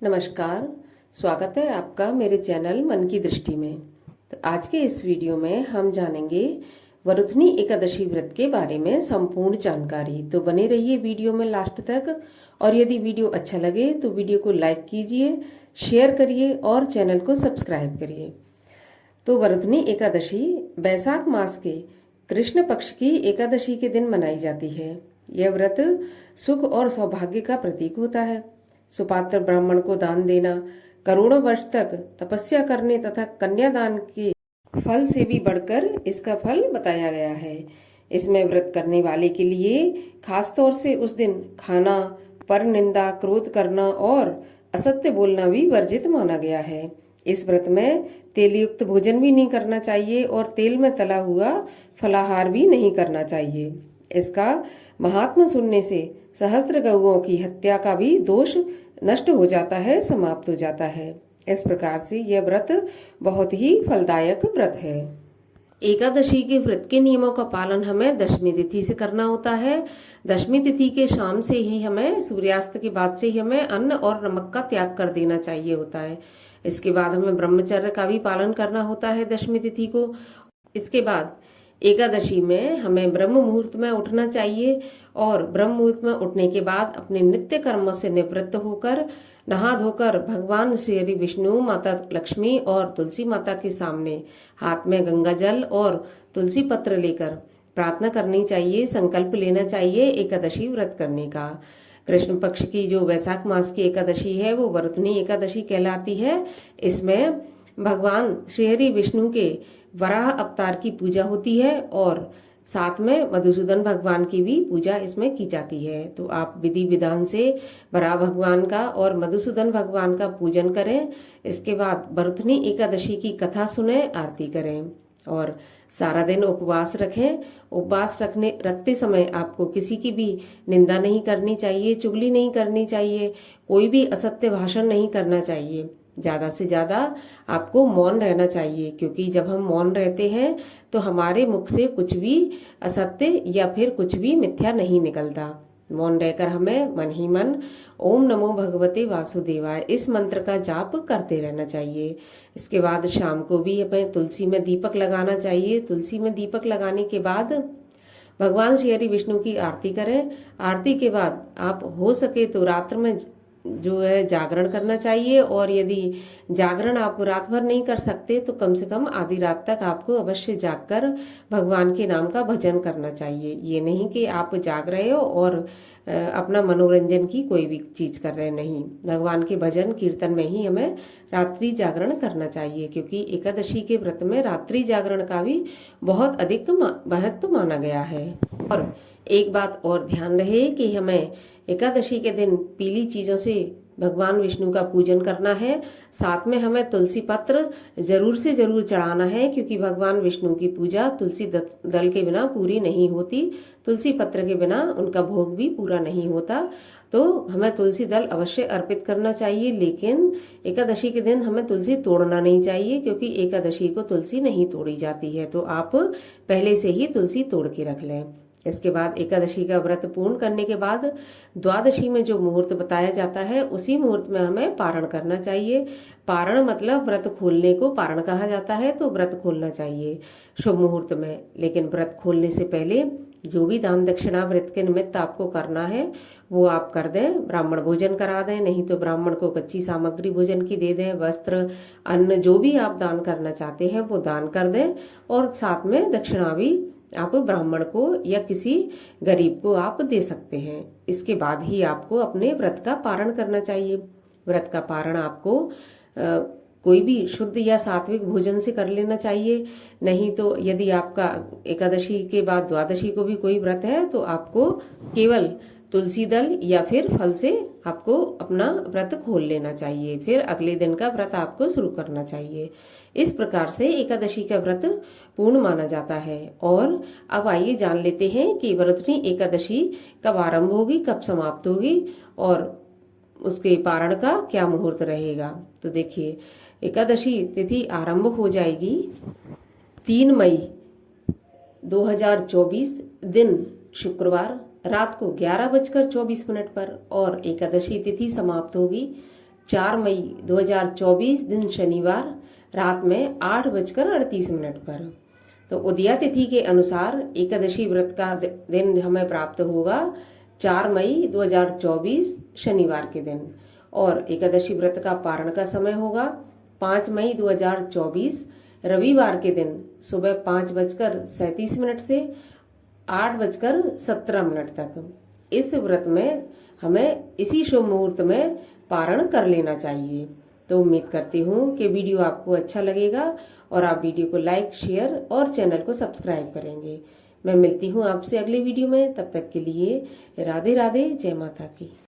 नमस्कार। स्वागत है आपका मेरे चैनल मन की दृष्टि में। तो आज के इस वीडियो में हम जानेंगे वरुथनी एकादशी व्रत के बारे में संपूर्ण जानकारी। तो बने रहिए वीडियो में लास्ट तक। और यदि वीडियो अच्छा लगे तो वीडियो को लाइक कीजिए, शेयर करिए और चैनल को सब्सक्राइब करिए। तो वरुथनी एकादशी बैसाख मास के कृष्ण पक्ष की एकादशी के दिन मनाई जाती है। यह व्रत सुख और सौभाग्य का प्रतीक होता है। सुपात्र ब्राह्मण को दान देना, करोड़ों वर्ष तक तपस्या करने तथा कन्यादान के फल से भी बढ़कर इसका फल बताया गया है। इसमें व्रत करने वाले के लिए खास तौर से उस दिन खाना, पर निंदा, क्रोध करना और असत्य बोलना भी वर्जित माना गया है। इस व्रत में तेल युक्त भोजन भी नहीं करना चाहिए और तेल में तला हुआ फलाहार भी नहीं करना चाहिए। इसका महात्मा सुनने से सहस्त्र गौओं की हत्या का भी दोष नष्ट हो जाता है, समाप्त हो जाता है। इस प्रकार से यह व्रत बहुत ही फलदायक व्रत है। एकादशी के व्रत के नियमों का पालन हमें दशमी तिथि से करना होता है। दशमी तिथि के शाम से ही हमें, सूर्यास्त के बाद से ही हमें अन्न और नमक का त्याग कर देना चाहिए होता है। इसके बाद हमें ब्रह्मचर्य का भी पालन करना होता है दशमी तिथि को। इसके बाद एकादशी में हमें ब्रह्म मुहूर्त में उठना चाहिए और ब्रह्म मुहूर्त में उठने के बाद अपने नित्य कर्मों से निवृत्त होकर नहा धोकर भगवान श्री विष्णु, माता लक्ष्मी और तुलसी माता के सामने हाथ में गंगा जल और तुलसी पत्र लेकर प्रार्थना करनी चाहिए, संकल्प लेना चाहिए एकादशी व्रत करने का। कृष्ण पक्ष की जो वैशाख मास की एकादशी है वो वरुथनी एकादशी कहलाती है। इसमें भगवान श्री विष्णु के वराह अवतार की पूजा होती है और साथ में मधुसूदन भगवान की भी पूजा इसमें की जाती है। तो आप विधि विधान से वराह भगवान का और मधुसूदन भगवान का पूजन करें। इसके बाद वरुथनी एकादशी की कथा सुने, आरती करें और सारा दिन उपवास रखें। उपवास रखते समय आपको किसी की भी निंदा नहीं करनी चाहिए, चुगली नहीं करनी चाहिए, कोई भी असत्य भाषण नहीं करना चाहिए। ज़्यादा से ज़्यादा आपको मौन रहना चाहिए, क्योंकि जब हम मौन रहते हैं तो हमारे मुख से कुछ भी असत्य या फिर कुछ भी मिथ्या नहीं निकलता। मौन रहकर हमें मन ही मन ओम नमो भगवते वासुदेवाय इस मंत्र का जाप करते रहना चाहिए। इसके बाद शाम को भी हमें तुलसी में दीपक लगाना चाहिए। तुलसी में दीपक लगाने के बाद भगवान श्री हरि विष्णु की आरती करें। आरती के बाद आप हो सके तो रात्र में जो है जागरण करना चाहिए, और यदि जागरण आप रात भर नहीं कर सकते तो कम से कम आधी रात तक आपको अवश्य जागकर भगवान के नाम का भजन करना चाहिए। ये नहीं कि आप जाग रहे हो और अपना मनोरंजन की कोई भी चीज कर रहे, नहीं। भगवान के भजन कीर्तन में ही हमें रात्रि जागरण करना चाहिए, क्योंकि एकादशी के व्रत में रात्रि जागरण का भी बहुत अधिक महत्व माना गया है। और एक बात और ध्यान रहे कि हमें एकादशी के दिन पीली चीजों से भगवान विष्णु का पूजन करना है। साथ में हमें तुलसी पत्र जरूर से जरूर चढ़ाना है, क्योंकि भगवान विष्णु की पूजा तुलसी दल के बिना पूरी नहीं होती। तुलसी पत्र के बिना उनका भोग भी पूरा नहीं होता। तो हमें तुलसी दल अवश्य अर्पित करना चाहिए, लेकिन एकादशी के दिन हमें तुलसी तोड़ना नहीं चाहिए, क्योंकि एकादशी को तुलसी नहीं तोड़ी जाती है। तो आप पहले से ही तुलसी तोड़ के रख लें। इसके बाद एकादशी का व्रत पूर्ण करने के बाद द्वादशी में जो मुहूर्त बताया जाता है उसी मुहूर्त में हमें पारण करना चाहिए। पारण मतलब व्रत खोलने को पारण कहा जाता है, तो व्रत खोलना चाहिए शुभ मुहूर्त में। लेकिन व्रत खोलने से पहले जो भी दान दक्षिणा व्रत के निमित्त आपको करना है वो आप कर दें। ब्राह्मण भोजन करा दें, नहीं तो ब्राह्मण को कच्ची सामग्री भोजन की दे दें। वस्त्र, अन्न, जो भी आप दान करना चाहते हैं वो दान कर दें, और साथ में दक्षिणा भी आप ब्राह्मण को या किसी गरीब को आप दे सकते हैं। इसके बाद ही आपको अपने व्रत का पारण करना चाहिए। व्रत का पारण आपको कोई भी शुद्ध या सात्विक भोजन से कर लेना चाहिए। नहीं तो यदि आपका एकादशी के बाद द्वादशी को भी कोई व्रत है तो आपको केवल तुलसी दल या फिर फल से आपको अपना व्रत खोल लेना चाहिए। फिर अगले दिन का व्रत आपको शुरू करना चाहिए। इस प्रकार से एकादशी का व्रत पूर्ण माना जाता है। और अब आइए जान लेते हैं कि वरुथनी एकादशी कब आरंभ होगी, कब समाप्त होगी और उसके पारण का क्या मुहूर्त रहेगा। तो देखिए, एकादशी तिथि आरंभ हो जाएगी 3 मई 2024 दिन शुक्रवार रात को 11:24 पर, और एकादशी तिथि समाप्त होगी 4 मई 2024 दिन शनिवार रात में 8:38 पर। तो उदया तिथि के अनुसार एकादशी व्रत का दिन हमें प्राप्त होगा 4 मई 2024 शनिवार के दिन, और एकादशी व्रत का पारण का समय होगा 5 मई 2024 रविवार के दिन सुबह 5:37 से 8:17 तक। इस व्रत में हमें इसी शुभ मुहूर्त में पारण कर लेना चाहिए। तो उम्मीद करती हूँ कि वीडियो आपको अच्छा लगेगा और आप वीडियो को लाइक, शेयर और चैनल को सब्सक्राइब करेंगे। मैं मिलती हूँ आपसे अगली वीडियो में, तब तक के लिए राधे राधे, जय माता की।